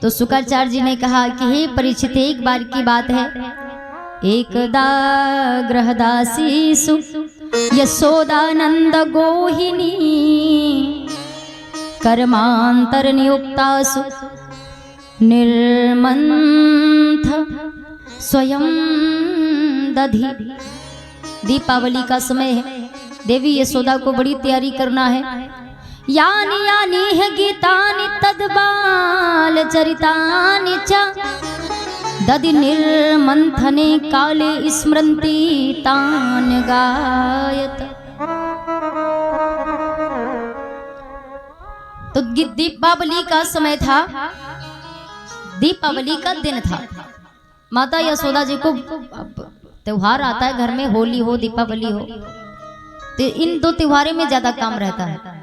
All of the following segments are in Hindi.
तो शुक्राचार्य जी ने कहा कि हे परीक्षित, एक बार की बात है, एकदा गृहदासीसु यशोदानंद गोहिनी कर्मांतर नियुक्तासु निर्मंथ स्वयं दधी। दीपावली का समय है, देवी यशोदा को बड़ी तैयारी करना है। यानी यानी है गीतानि तद्बाल चरितानि च दधि निर्मंथने काले स्मृति तान गायत। तो दीपावली का समय था, दीपावली का दिन था। माता यशोदा जी को त्योहार आता है घर में, होली हो दीपावली हो, तो इन दो त्योहारों में ज्यादा काम रहता है।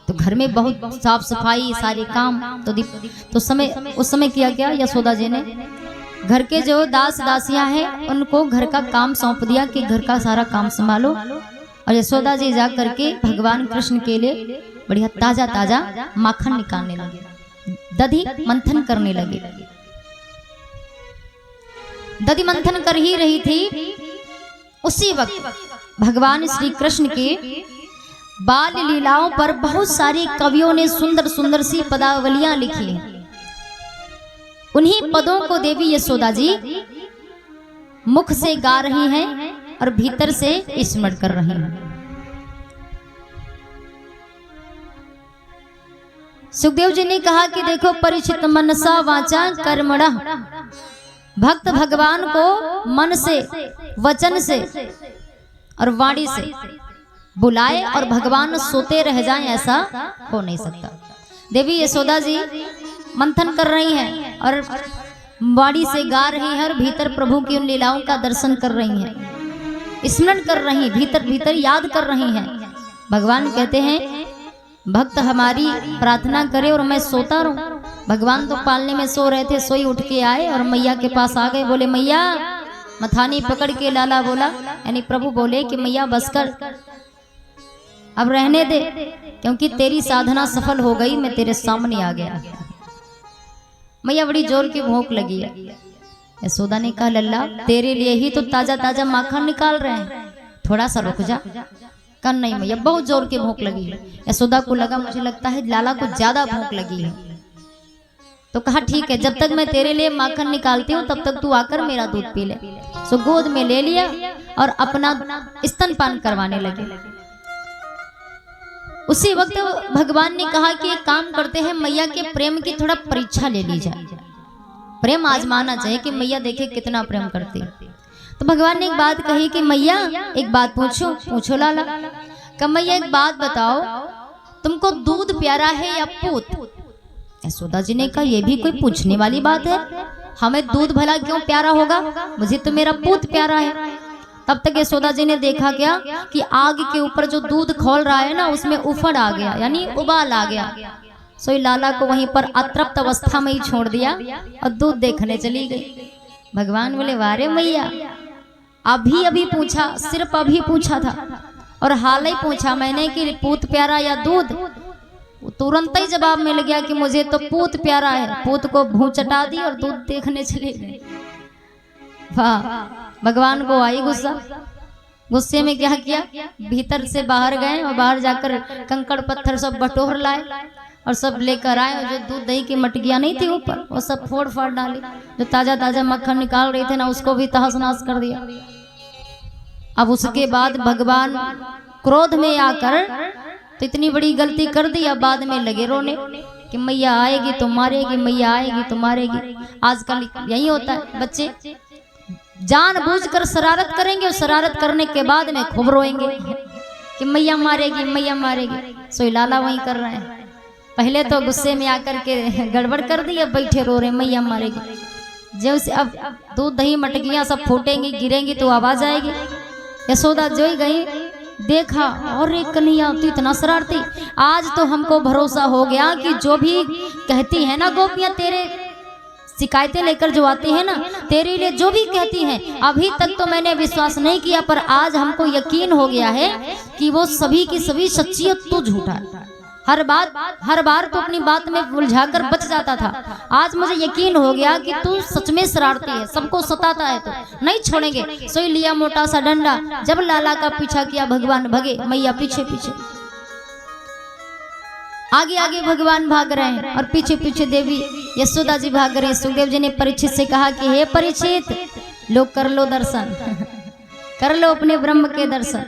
तो घर में बहुत साफ सफाई सारे काम। तो उस समय किया गया, यशोदा जी ने घर के जो दास दासियां हैं उनको घर का काम सौंप दिया कि घर का सारा काम संभालो। और यशोदा जी जा करके भगवान कृष्ण के लिए बढ़िया ताजा ताजा माखन निकालने लगे, दधी मंथन करने लगे। दधी मंथन कर ही रही थी, उसी वक्त भगवान श्री कृष्ण के बाल लीलाओं पर बहुत सारे कवियों ने सुंदर सुंदर सी पदावलियां लिखी हैं। उन्हीं पदों को देवी यशोदा जी मुख से गा रही हैं और भीतर से स्मरण कर रही हैं। सुखदेव जी ने कहा कि देखो, परीक्षित मनसा वाचा कर्मणा, भक्त भगवान को मन से, वचन से और वाणी से बुलाए और भगवान सोते रह जाएं, ऐसा हो नहीं सकता। देवी यशोदा जी मंथन कर रही हैं और वाणी से गा रही हैं और भीतर प्रभु की उन लीलाओं का दर्शन कर रही हैं, स्मरण कर रही हैं, भीतर भीतर याद कर रही हैं। भगवान कहते हैं भक्त हमारी प्रार्थना करे और मैं सोता रहूं। भगवान तो पालने में सो रहे थे, सोई उठ के आए और मैया के पास आ गए। बोले मैया, मथानी पकड़ के लाला बोला, यानी प्रभु बोले कि मैया बस कर, अब रहने दे, क्योंकि तेरी साधना सफल हो गई, मैं तेरे सामने आ गया। मैया बड़ी जोर की भूख लगी है। यशोदा ने कहा लल्ला, तेरे लिए ही तो ताजा ताजा माखन निकाल रहे हैं, थोड़ा सा रुक जा। कहा नहीं मैया, बहुत जोर की भूख लगी है। यशोदा को लगा मुझे लगता है लाला को ज्यादा भूख लगी है। तो कहा ठीक है, जब तक मैं तेरे लिए माखन निकालती हूँ तब तक तू आकर मेरा दूध पी ले। सो गोद में ले लिया और अपना स्तनपान करवाने लगे। उसी वक्त भगवान ने कहा कि एक काम करते हैं, मैया के प्रेम की थोड़ा परीक्षा ले ली जाए, प्रेम आजमाना चाहिए कि मैया देखे कितना प्रेम करती है। तो भगवान ने एक बात कही कि मैया एक बात पूछो। पूछो लाला। कहा मैया एक बात बताओ, तुमको दूध प्यारा है या पूत? यशोदा जी ने कहा ये भी कोई पूछने वाली बात है, हमें दूध भला क्यों प्यारा होगा, मुझे तो मेरा पूत प्यारा है। तब तक यशोदा जी ने देखा क्या कि आग के ऊपर जो दूध खौल रहा है ना, उसमें उफड़ आ गया, यानी उबाल आ गया। सोई लाला को वहीं पर अतृप्त अवस्था में ही छोड़ दिया और दूध देखने चली गई। भगवान बोले वारे मैया, अभी अभी पूछा, सिर्फ अभी पूछा था और हाल ही पूछा मैंने कि पूत प्यारा या दूध, तुरंत ही जवाब मिल गया कि मुझे तो पूत प्यारा है। पूत को भूं चटा दी और दूध देखने चले गए। वाह, भगवान को आई गुस्सा। गुस्से में क्या किया, भीतर से बाहर गए और बाहर जाकर कंकड़ पत्थर सब बटोर लाए और सब लेकर आए। और जो दूध दही की मटकियां नहीं थी ऊपर, वो सब फोड़ फाड़ डाली। जो ताजा ताजा मक्खन निकाल रहे थे ना, उसको भी तहस नहस कर दिया। अब उसके बाद भगवान क्रोध में आकर तो इतनी बड़ी गलती कर दी, अब बाद में लगे रोने कि मैया आएगी तो मारेगी, मैया आएगी तो मारेगी। आजकल यही होता है, बच्चे जानबूझकर शरारत करेंगे और शरारत करने के बाद में खूब रोएंगे कि मैया मारेगी, मैया मारेगी। सोई लाला वही कर रहे हैं, पहले तो गुस्से में आकर के गड़बड़ कर दी, अब बैठे रो रहे मैया मारेगी। जैसे अब दूध दही मटकियां सब फूटेंगी, गिरेंगी तो आवाज आएगी। यशोदा जो ही गई, देखा और एक कन्हैया तो इतना शरारती। आज तो हमको भरोसा हो गया कि जो भी कहती है ना गोपियां, तेरे शिकायतें लेकर जो आती है ना, तेरे लिए जो भी कहती हैं, अभी तक तो मैंने विश्वास नहीं किया, पर आज हमको यकीन हो गया है कि वो सभी की सभी सच्ची और तू झूठा है। हर बार तो अपनी बात में उलझाकर बच जाता था। आज मुझे यकीन हो गया कि तू सच में शरारती है, सबको सताता है, तो नहीं छोड़ेंगे। सोई लिया मोटा सा डंडा, जब लाला का पीछा किया भगवान भगे, मैया पीछे पीछे। आगे आगे भगवान भाग रहे हैं और पीछे पीछे देवी यशोदा जी भाग रहे हैं। सुखदेव जी ने परीक्षित से कहा कि हे परीक्षित, लो कर लो दर्शन कर लो अपने ब्रह्म के दर्शन।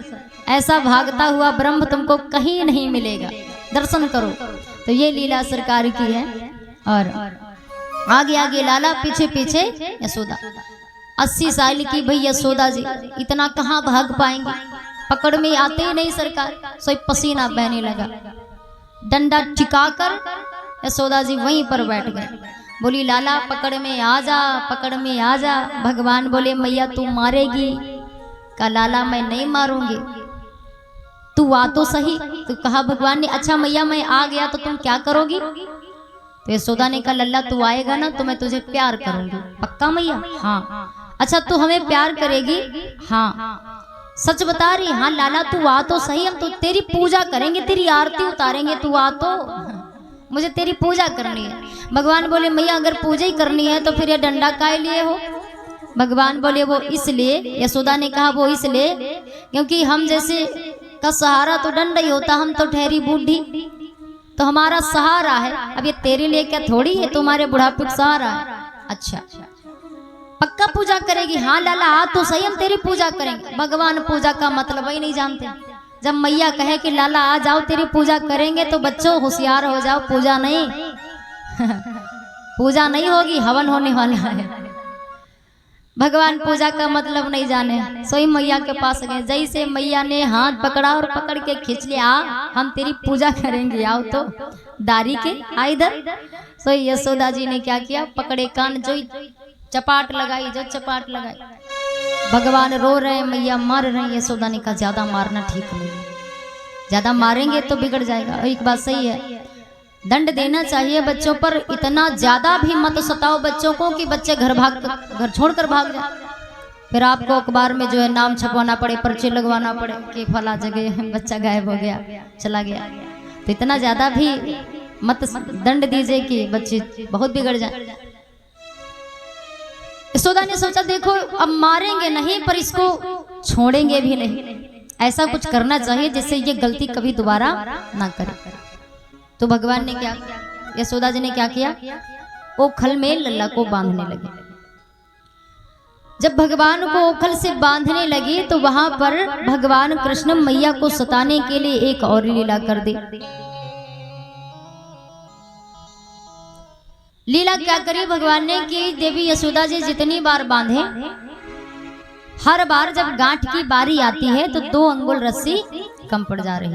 ऐसा भागता हुआ ब्रह्म तुमको कहीं नहीं मिलेगा, दर्शन करो। तो ये लीला सरकार की है। और आगे आगे लाला, पीछे पीछे यशोदा। 80 साल की भाई यशोदा जी इतना कहाँ भाग पाएंगे, पकड़ में आते ही नहीं सरकार। सोई पसीना बहने लगा, डंडा टिकाकर यशोदा जी वहीं पर बैठ गए। बोली लाला पकड़ में आ जा, पकड़ में आ जा। भगवान बोले मैया तू मारेगी? का लाला मैं नहीं मारूंगी, तू आ तो सही। तो कहा भगवान ने अच्छा मैया मैं आ गया तो तुम क्या करोगी? तो यशोदा ने कहा लल्ला तू आएगा ना तो मैं तुझे प्यार करूंगी। पक्का मैया? हाँ। अच्छा तू हमें प्यार करेगी? हाँ। सच बता रही? हाँ लाला तू आ तो सही, हम तो तेरी पूजा करेंगे, तेरी आरती उतारेंगे, तू आ तो, मुझे तेरी पूजा करनी है। भगवान बोले मैया अगर पूजा ही करनी है तो फिर ये डंडा काहे लिए हो? भगवान बोले वो इसलिए, यशोदा ने कहा वो इसलिए क्योंकि हम जैसे का सहारा तो डंडा ही होता, हम तो ठहरी बूढ़ी, तो हमारा सहारा है। अब ये तेरे लिए क्या थोड़ी है, तुम्हारे बुढ़ापे का सहारा है। अच्छा पक्का पूजा करेगी? हाँ लाला आ तो सही, हम तेरी पूजा करेंगे। भगवान पूजा का मतलब ही नहीं जानते। जब मैया कहे कि लाला आ जाओ तेरी पूजा करेंगे तो बच्चों होशियार हो जाओ, पूजा नहीं पूजा नहीं होगी, हवन होने वाला है। भगवान पूजा का मतलब नहीं जाने, सोई मैया के पास गए। जैसे मैया ने हाथ पकड़ा और पकड़ के खींच लिया, हम तेरी पूजा करेंगे, आओ तो दारी के आ इधर। सोई यशोदा जी ने क्या किया, पकड़े कान, जो चपाट लगाई, जो चपाट लगाई। भगवान रो रहे हैं, मैया मार रहे हैं। यशोदा ने कहा ज्यादा मारना ठीक नहीं, ज्यादा मारेंगे तो बिगड़ जाएगा। और एक बात सही है, दंड देना चाहिए बच्चों पर, इतना ज्यादा भी मत सताओ बच्चों को कि बच्चे घर छोड़कर भाग जाए। फिर आपको अखबार में जो है नाम छपवाना पड़े, पर्चे लगवाना पड़े कि फला जगह बच्चा गायब हो गया, चला गया। तो इतना ज्यादा भी मत दंड दीजिए कि बच्चे बहुत बिगड़ जाए। यशोदा ने सोचा देखो अब मारेंगे नहीं पर इसको छोड़ेंगे भी नहीं, ऐसा कुछ करना चाहिए जिससे ये गलती कभी दोबारा ना करे। तो भगवान ने क्या, यशोदा जी ने क्या किया, ओखल में लल्ला को बांधने लगे। जब भगवान को ओखल से बांधने लगी तो वहां पर भगवान कृष्ण मैया को सताने के लिए एक और लीला कर दी। लीला क्या करी भगवान ने कि देवी यशोदा जी जितनी बार बांधे, हर बार जब गांठ की बारी आती है तो 2 अंगुल रस्सी कम पड़ जा रही।